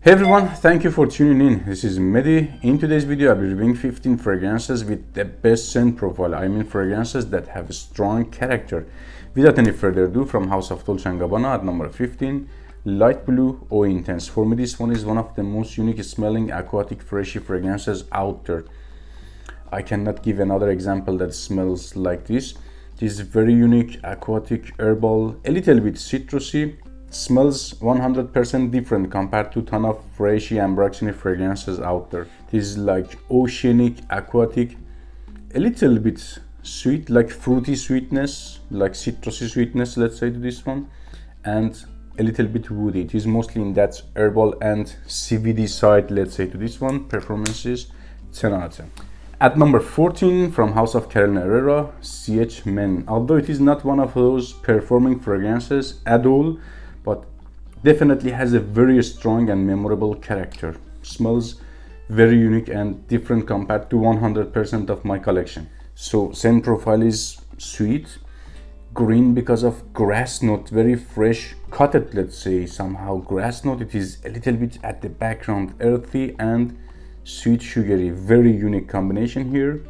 Hey everyone, thank you for tuning in. This is Mehdi. In today's video, I'll be reviewing 15 fragrances with the best scent profile. I mean fragrances that have a strong character. Without any further ado, from House of Dolce & Gabbana at number 15, Light Blue Eau Intense. For me, this one is one of the most unique smelling aquatic freshy fragrances out there. I cannot give another example that smells like this. It is very unique, aquatic, herbal, a little bit citrusy. Smells 100% different compared to ton of freshy ambroxany fragrances out there. It is like oceanic, aquatic, a little bit sweet, like fruity sweetness, like citrusy sweetness, let's say, to this one, and a little bit woody. It is mostly in that herbal and CBD side, let's say, to this one. Performances 10 out of 10. At number 14, from House of Carolina Herrera, CH Men. Although it is not one of those performing fragrances at all, but definitely has a very strong and memorable character. Smells very unique and different compared to 100% of my collection. So scent profile is sweet, green because of grass note, very fresh, cutted, let's say, somehow grass note. It is a little bit at the background, earthy and sweet sugary. Very unique combination here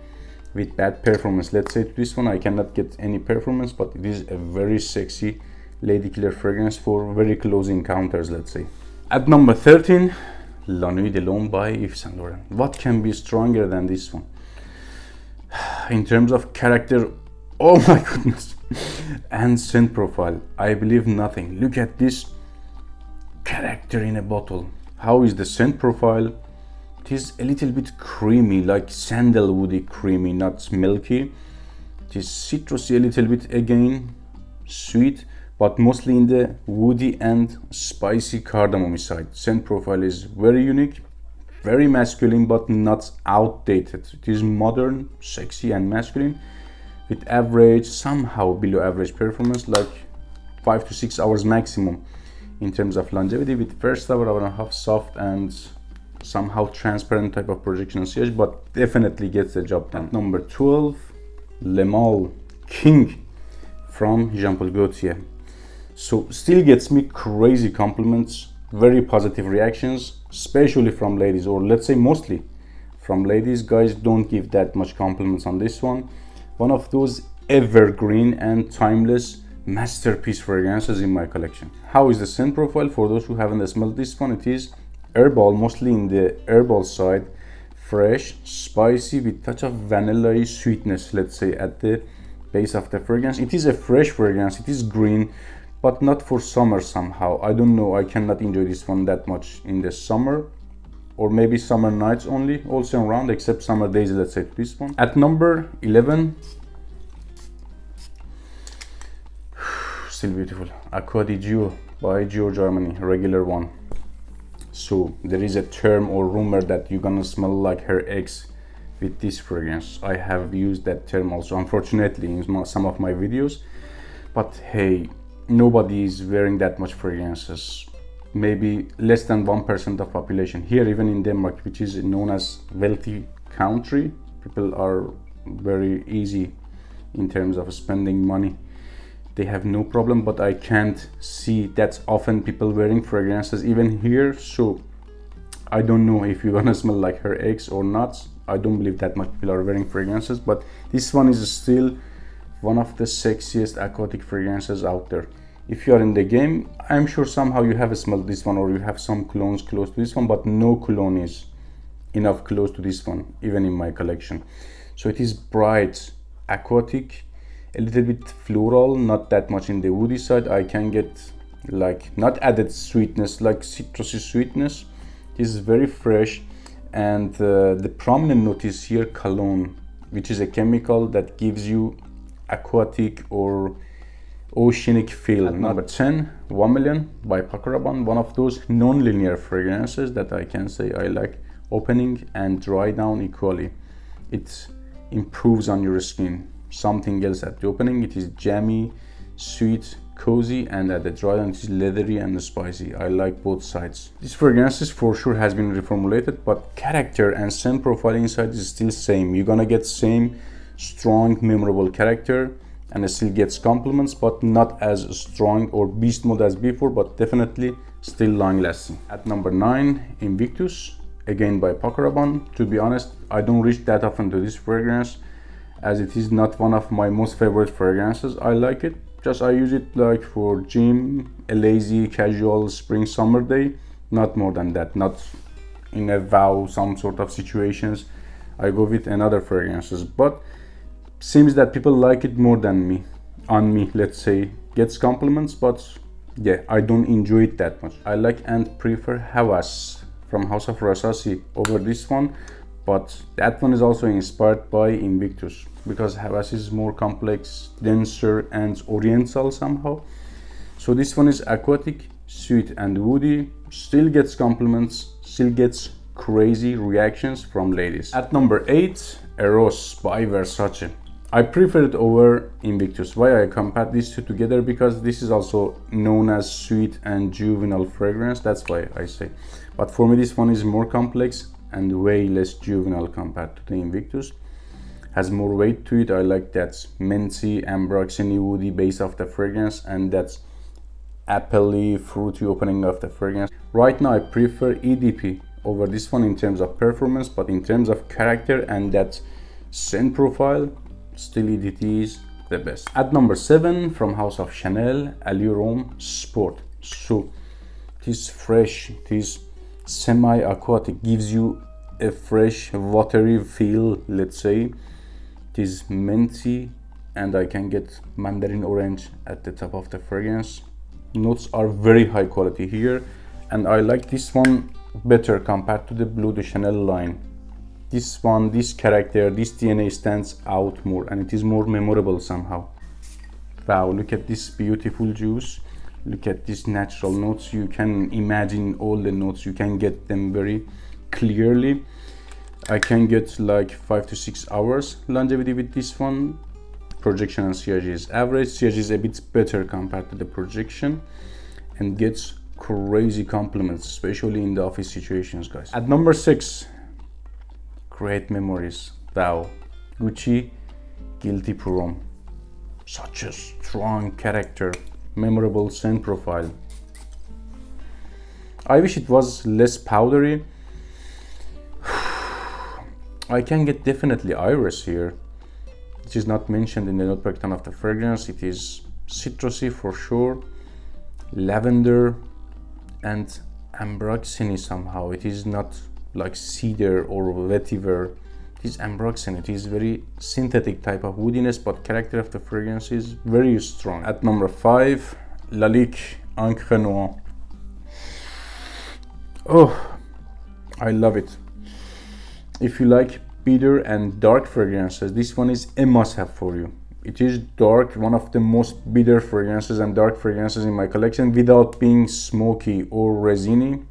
with bad performance. Let's say to this one, I cannot get any performance, but it is a very sexy lady killer fragrance for very close encounters, let's say. At number 13, La Nuit de l'Homme by Yves Saint Laurent. What can be stronger than this one? In terms of character, oh my goodness, and scent profile, I believe nothing. Look at this character in a bottle. How is the scent profile? It is a little bit creamy, like sandalwoody creamy, not milky. It is citrusy a little bit again, sweet, but mostly in the woody and spicy cardamom side. Scent profile is very unique, very masculine, but not outdated. It is modern, sexy and masculine with average, somehow below average performance, like 5 to 6 hours maximum in terms of longevity, with first hour and a half soft and somehow transparent type of projection and sillage, but definitely gets the job done. Number 12, Le Male King from Jean-Paul Gaultier. So still gets me crazy compliments, very positive reactions, especially from ladies, or let's say mostly from ladies. Guys don't give that much compliments on this one. One of those evergreen and timeless masterpiece fragrances in my collection. How is the scent profile? For those who haven't smelled this one, it is herbal, mostly in the herbal side, fresh, spicy with touch of vanilla sweetness, let's say, at the base of the fragrance. It is a fresh fragrance, it is green, but not for summer somehow. I don't know, I cannot enjoy this one that much in the summer, or maybe summer nights only, also around, except summer days, let's say, this one. At number 11, still beautiful, Acqua di Gio by Gio Germany, regular one. So there is a term or rumor that you're gonna smell like her ex with this fragrance. I have used that term also, unfortunately, in some of my videos, but hey, nobody is wearing that much fragrances. Maybe less than 1% of population here, even in Denmark, which is known as wealthy country. People are very easy in terms of spending money. They have no problem, but I can't see that often people wearing fragrances even here. So I don't know if you're gonna smell like her ex or not. I don't believe that much people are wearing fragrances, but this one is still one of the sexiest aquatic fragrances out there. If you are in the game, I'm sure somehow you have smelled this one, or you have some colognes close to this one, but no cologne is enough close to this one, even in my collection. So it is bright, aquatic, a little bit floral, not that much in the woody side. I can get like not added sweetness, like citrusy sweetness. It is very fresh, and the prominent note is here cologne, which is a chemical that gives you aquatic or oceanic feel. Number 10, 1 Million by Paco Rabanne, one of those non-linear fragrances that I can say I like opening and dry down equally. It improves on your skin. Something else at the opening, it is jammy, sweet, cozy, and at the dry down it is leathery and spicy. I like both sides. This fragrance for sure has been reformulated, but character and scent profile inside is still same. You're gonna get same strong, memorable character, and it still gets compliments, but not as strong or beast mode as before, but definitely still long lasting. At number 9, Invictus, again by Paco Rabanne. To be honest, I don't reach that often to this fragrance, as it is not one of my most favorite fragrances. I like it, just I use it like for gym, a lazy casual spring summer day, not more than that, not in a wow some sort of situations. I go with another fragrances, but seems that people like it more than me, on me, let's say. Gets compliments, but yeah, I don't enjoy it that much. I like and prefer Havas from House of Rasasi over this one, but that one is also inspired by Invictus, because Havas is more complex, denser and oriental somehow. So this one is aquatic, sweet and woody, still gets compliments, still gets crazy reactions from ladies. At number 8, Eros by Versace. I prefer it over Invictus. Why I compared these two together? Because this is also known as sweet and juvenile fragrance, that's why I say. But for me this one is more complex and way less juvenile compared to the Invictus. Has more weight to it. I like that minty, ambroxany, woody base of the fragrance, and that's appley, fruity opening of the fragrance. Right now I prefer EDP over this one in terms of performance, but in terms of character and that scent profile, still EDT is the best. At number 7, from House of Chanel, Allure Homme Sport. So it is fresh, it is semi-aquatic, gives you a fresh watery feel, let's say. It is minty, and I can get mandarin orange at the top of the fragrance. Notes are very high quality here, and I like this one better compared to the Bleu de Chanel line. This one, this character, this DNA stands out more, and it is more memorable somehow. Wow, look at this beautiful juice. Look at these natural notes. You can imagine all the notes, you can get them very clearly. I can get like 5 to 6 hours longevity with this one. Projection and CRG is average. CRG is a bit better compared to the projection, and gets crazy compliments, especially in the office situations, guys. At number 6, Great Memories. Wow, Gucci Guilty Prom. Such a strong character, memorable scent profile. I wish it was less powdery. I can get definitely iris here. It is not mentioned in the note breakdown of the fragrance. It is citrusy for sure, lavender and ambroxany somehow. It is not like cedar or vetiver. It is ambroxany. It is very synthetic type of woodiness, but character of the fragrance is very strong. At number 5, Lalique Encre Noir. Oh, I love it. If you like bitter and dark fragrances, this one is a must-have for you. It is dark, one of the most bitter fragrances and dark fragrances in my collection, without being smoky or resiny.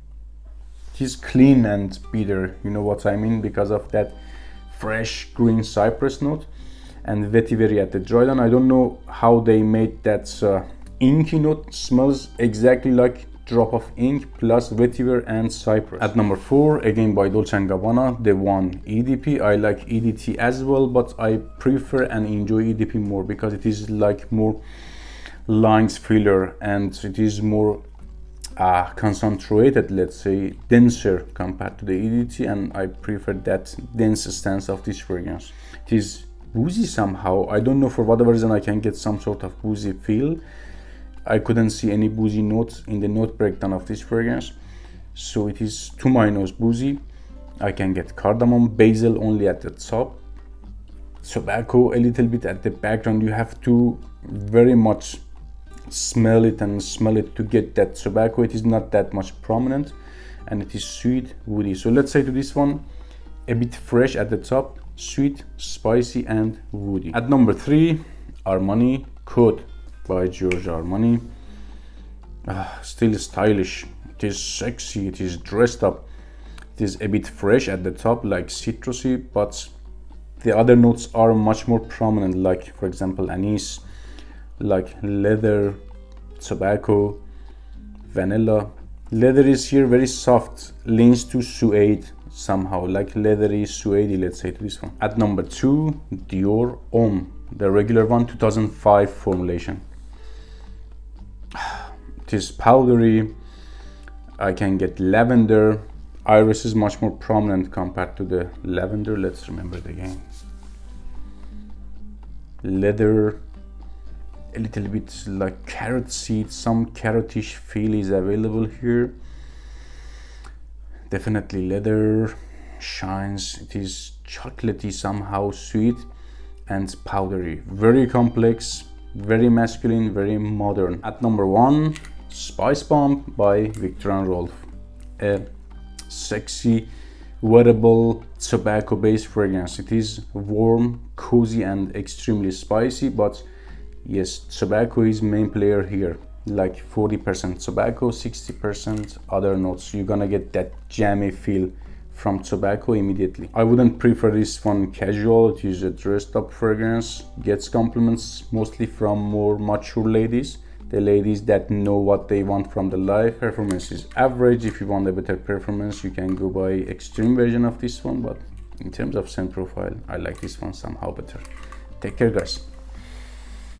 It is clean and bitter, you know what I mean, because of that fresh green cypress note and vetiver at the dry down. I don't know how they made that inky note, smells exactly like drop of ink plus vetiver and cypress. At number 4, again by Dolce & Gabbana, the one EDP. I like EDT as well, but I prefer and enjoy EDP more because it is like more lines filler, and it is more concentrated, let's say, denser compared to the EDT, and I prefer that dense stance of this fragrance. It is boozy somehow. I don't know, for whatever reason I can get some sort of boozy feel. I couldn't see any boozy notes in the note breakdown of this fragrance, so it is to my nose boozy. I can get cardamom, basil only at the top, tobacco a little bit at the background. You have to very much smell it and smell it to get that tobacco. It is not that much prominent, and it is sweet, woody. So let's say to this one, a bit fresh at the top, sweet, spicy and woody. At number 3, Armani Code by Giorgio Armani. Still stylish, it is sexy, it is dressed up, it is a bit fresh at the top, like citrusy, but the other notes are much more prominent, like for example anise, like leather, tobacco, vanilla. Leather is here very soft, leans to suede somehow, like leathery suede, let's say, to this one. At number 2, Dior Homme, the regular one, 2005 formulation. It is powdery, I can get lavender. Iris is much more prominent compared to the lavender. Let's remember it again. Leather, a little bit like carrot seed, some carrotish feel is available here. Definitely leather, shines. It is chocolatey, somehow sweet and powdery. Very complex, very masculine, very modern. At number 1, Spice Bomb by Viktor and Rolf. A sexy, wearable, tobacco-based fragrance. It is warm, cozy, and extremely spicy, but yes, tobacco is main player here. Like 40% tobacco, 60% other notes. You're gonna get that jammy feel from tobacco immediately. I wouldn't prefer this one casual. It is a dressed up fragrance. Gets compliments mostly from more mature ladies, the ladies that know what they want from the life. Performance is average. If you want a better performance, you can go by extreme version of this one, but in terms of scent profile, I like this one somehow better. Take care, guys.